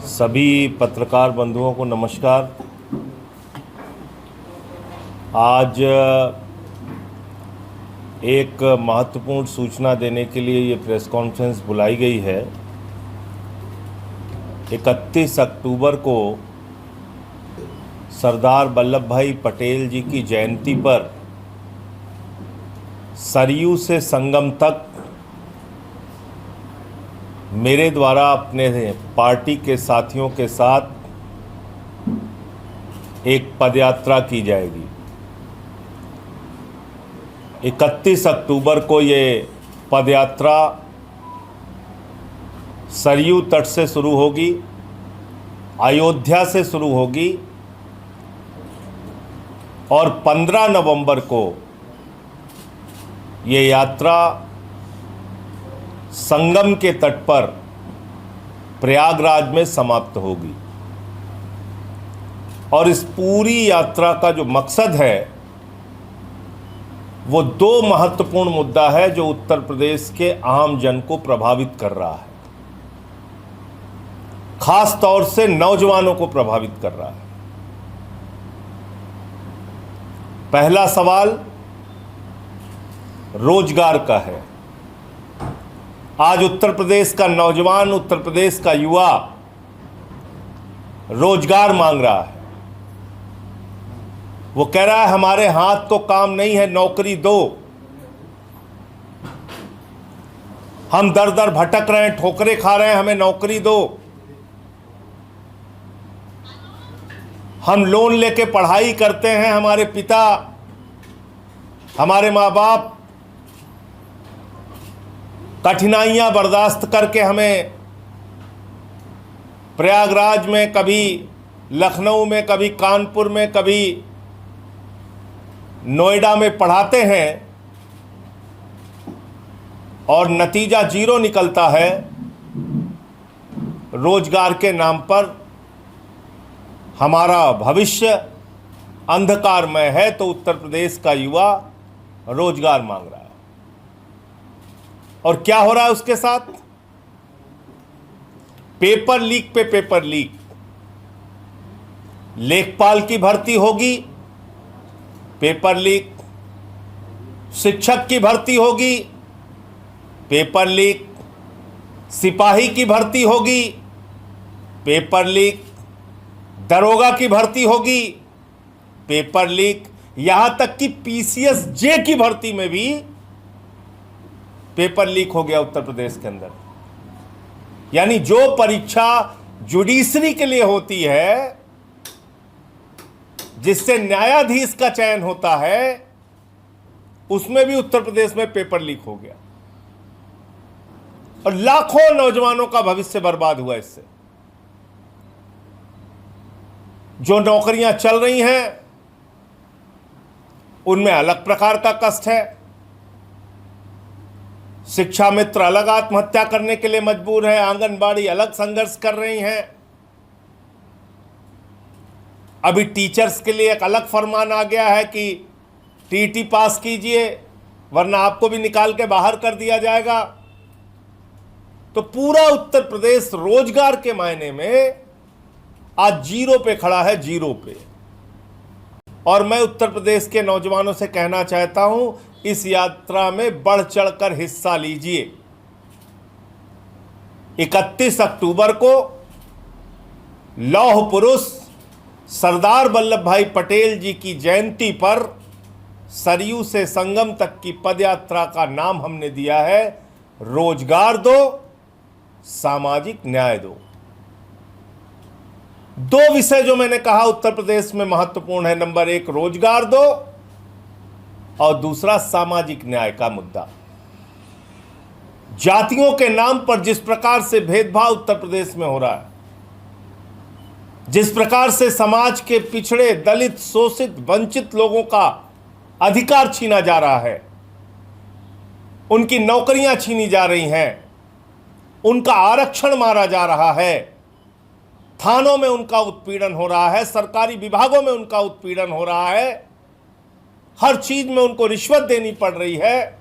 सभी पत्रकार बंधुओं को नमस्कार। आज एक महत्वपूर्ण सूचना देने के लिए ये प्रेस कॉन्फ्रेंस बुलाई गई है। 31 अक्टूबर को सरदार वल्लभ भाई पटेल जी की जयंती पर सरयू से संगम तक मेरे द्वारा अपने पार्टी के साथियों के साथ एक पदयात्रा की जाएगी। 31 अक्टूबर को ये पदयात्रा सरयू तट से शुरू होगी, अयोध्या से शुरू होगी और 15 नवंबर को ये यात्रा संगम के तट पर प्रयागराज में समाप्त होगी। और इस पूरी यात्रा का जो मकसद है वो दो महत्वपूर्ण मुद्दा है जो उत्तर प्रदेश के आम जन को प्रभावित कर रहा है, खास तौर से नौजवानों को प्रभावित कर रहा है। पहला सवाल रोजगार का है। आज उत्तर प्रदेश का नौजवान, उत्तर प्रदेश का युवा रोजगार मांग रहा है। वो कह रहा है हमारे हाथ तो काम नहीं है, नौकरी दो। हम दर दर भटक रहे हैं, ठोकरें खा रहे हैं, हमें नौकरी दो। हम लोन लेके पढ़ाई करते हैं, हमारे पिता, हमारे माँ बाप कठिनाइयां बर्दाश्त करके हमें प्रयागराज में, कभी लखनऊ में, कभी कानपुर में, कभी नोएडा में पढ़ाते हैं और नतीजा जीरो निकलता है। रोजगार के नाम पर हमारा भविष्य अंधकारमय है। तो उत्तर प्रदेश का युवा रोजगार मांग रहा है। और क्या हो रहा है उसके साथ? पेपर लीक पे पेपर लीक। लेखपाल की भर्ती होगी, पेपर लीक। शिक्षक की भर्ती होगी, पेपर लीक। सिपाही की भर्ती होगी, पेपर लीक। दरोगा की भर्ती होगी, पेपर लीक। यहां तक कि पीसीएस जे की भर्ती में भी पेपर लीक हो गया उत्तर प्रदेश के अंदर। यानी जो परीक्षा जुडिशरी के लिए होती है, जिससे न्यायाधीश का चयन होता है, उसमें भी उत्तर प्रदेश में पेपर लीक हो गया और लाखों नौजवानों का भविष्य बर्बाद हुआ इससे। जो नौकरियां चल रही हैं उनमें अलग प्रकार का कष्ट है। शिक्षा मित्र अलग आत्महत्या करने के लिए मजबूर है, आंगनबाड़ी अलग संघर्ष कर रही हैं। अभी टीचर्स के लिए एक अलग फरमान आ गया है कि टीटी पास कीजिए वरना आपको भी निकाल के बाहर कर दिया जाएगा। तो पूरा उत्तर प्रदेश रोजगार के मायने में आज जीरो पे खड़ा है, जीरो पे। और मैं उत्तर प्रदेश के नौजवानों से कहना चाहता हूं, इस यात्रा में बढ़ चढ़कर हिस्सा लीजिए। 31 अक्टूबर को लौह पुरुष सरदार वल्लभ भाई पटेल जी की जयंती पर सरयू से संगम तक की पदयात्रा का नाम हमने दिया है रोजगार दो, सामाजिक न्याय दो। दो विषय जो मैंने कहा उत्तर प्रदेश में महत्वपूर्ण है। नंबर 1 रोजगार दो और दूसरा सामाजिक न्याय का मुद्दा। जातियों के नाम पर जिस प्रकार से भेदभाव उत्तर प्रदेश में हो रहा है, जिस प्रकार से समाज के पिछड़े, दलित, शोषित, वंचित लोगों का अधिकार छीना जा रहा है, उनकी नौकरियां छीनी जा रही हैं, उनका आरक्षण मारा जा रहा है, थानों में उनका उत्पीड़न हो रहा है, सरकारी विभागों में उनका उत्पीड़न हो रहा है, हर चीज में उनको रिश्वत देनी पड़ रही है,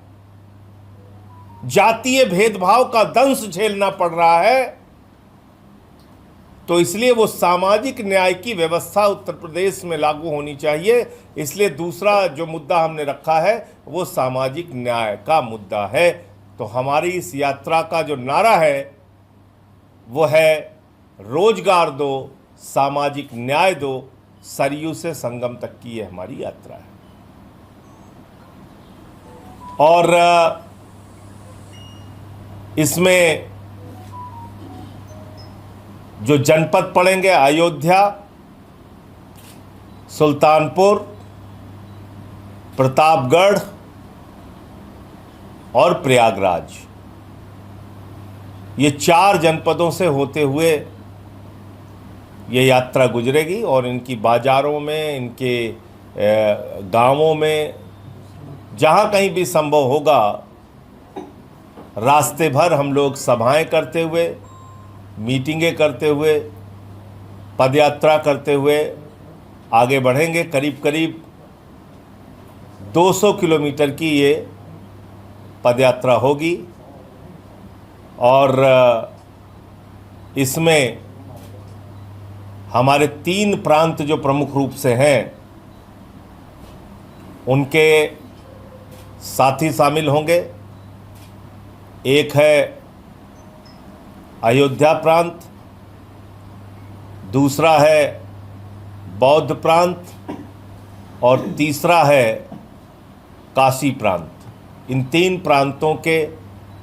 जातीय भेदभाव का दंश झेलना पड़ रहा है। तो इसलिए वो सामाजिक न्याय की व्यवस्था उत्तर प्रदेश में लागू होनी चाहिए। इसलिए दूसरा जो मुद्दा हमने रखा है वो सामाजिक न्याय का मुद्दा है। तो हमारी इस यात्रा का जो नारा है वो है रोजगार दो, सामाजिक न्याय दो, सरयू से संगम तक की ये हमारी यात्रा है। और इसमें जो जनपद पड़ेंगे अयोध्या, सुल्तानपुर, प्रतापगढ़ और प्रयागराज, ये 4 जनपदों से होते हुए ये यात्रा गुजरेगी और इनकी बाज़ारों में, इनके गांवों में, जहाँ कहीं भी संभव होगा, रास्ते भर हम लोग सभाएं करते हुए, मीटिंगें करते हुए, पदयात्रा करते हुए आगे बढ़ेंगे। करीब करीब 200 किलोमीटर की ये पदयात्रा होगी और इसमें हमारे 3 प्रांत जो प्रमुख रूप से हैं उनके साथी शामिल होंगे। एक है अयोध्या प्रांत, दूसरा है बौद्ध प्रांत और तीसरा है काशी प्रांत। इन 3 प्रांतों के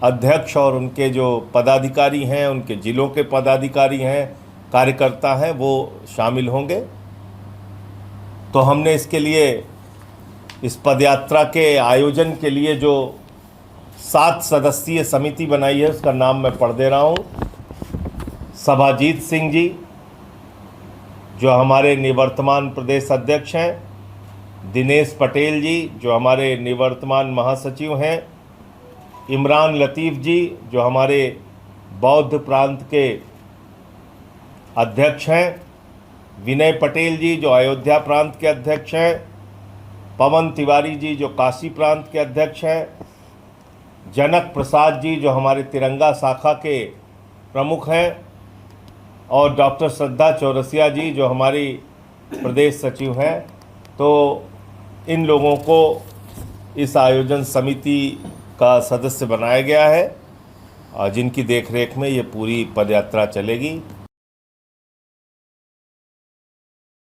अध्यक्ष और उनके जो पदाधिकारी हैं, उनके ज़िलों के पदाधिकारी हैं, कार्यकर्ता हैं, वो शामिल होंगे। तो हमने इसके लिए, इस पदयात्रा के आयोजन के लिए जो 7 सदस्यीय समिति बनाई है उसका नाम मैं पढ़ दे रहा हूँ। सभाजीत सिंह जी जो हमारे निवर्तमान प्रदेश अध्यक्ष हैं, दिनेश पटेल जी जो हमारे निवर्तमान महासचिव हैं, इमरान लतीफ़ जी जो हमारे बौद्ध प्रांत के अध्यक्ष हैं, विनय पटेल जी जो अयोध्या प्रांत के अध्यक्ष हैं, पवन तिवारी जी जो काशी प्रांत के अध्यक्ष हैं, जनक प्रसाद जी जो हमारे तिरंगा शाखा के प्रमुख हैं और डॉक्टर श्रद्धा चौरसिया जी जो हमारी प्रदेश सचिव हैं। तो इन लोगों को इस आयोजन समिति का सदस्य बनाया गया है, जिनकी देखरेख में ये पूरी पदयात्रा चलेगी।